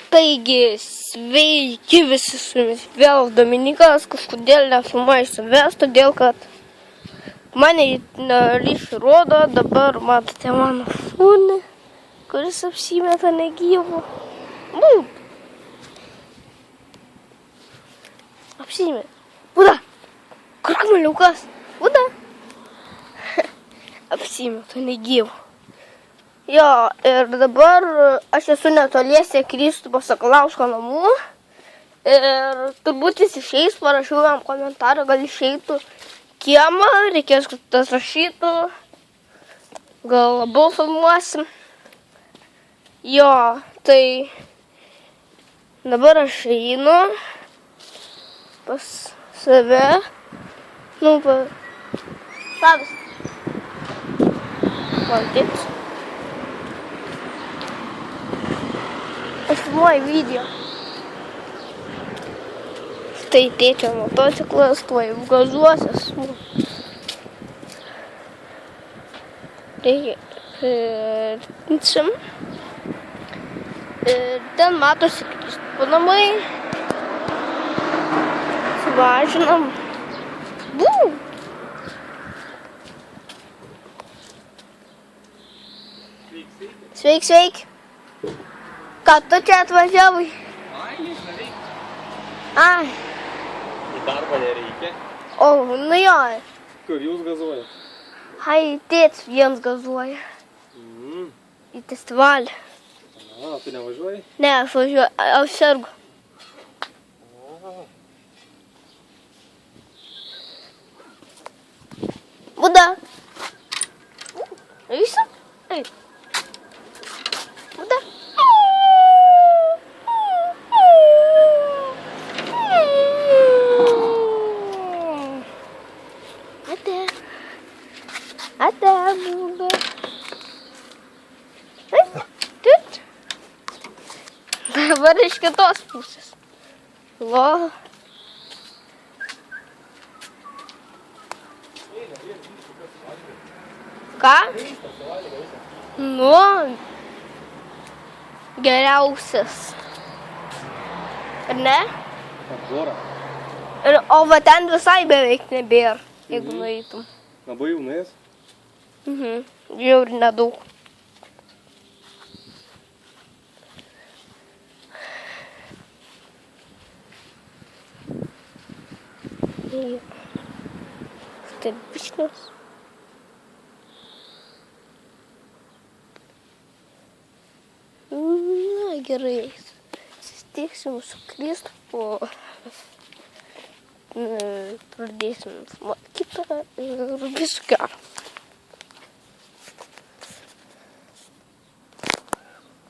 Taigi, sveiki visi su jumis. Vėl Dominikas, kažkodėl nefilmuoju savęs, todėl kad mane ryšį rodo. Dabar matote mano šunį, kuris apsimeta negyvu. Apsimeta. Buda! Kur kamaliukas? Buda! Apsimeta negyvu. Jo, ir dabar aš esu netoliese Kristupo Sakalausko namų ir turbūt jis išeis, parašiau jam komentarą, gal išeitų kiemą, reikės, kad tas rašytų, gal labiau filmuosim. Jo, tai dabar aš einu pas save, Savas. Valdyt. Aš filmuoju video. Štai tėčio motociklas, tuoj gazuosis. Ten matosi Kristupo namai. Suvažinam. Sveik, sveik. Ką tu čia atvažiavai? Ai, nereikia. Ai. Į darbą nereikia. O, nu jo. Kur jūs gazuojat? Ai, tėtis viens gazuoja. Į festivalį. A, tu nevažiuoji? Ne, aš važiuoju, aš sergu. Buda. Visi? Eik. Buda. Ate, Buda. Tut. Dabar iš kitos pusės. Lo. Ką? Nu, geriausias. Ar ne? Apžora. O va ten visai beveik nebėra, jeigu nueitum. Labai jau nuėjęs? Jau ir nedaug. Štai biškios. Na, gerai. Susitiksim su Kristupu. Pradėsim filmuoti kitą ir viso gero.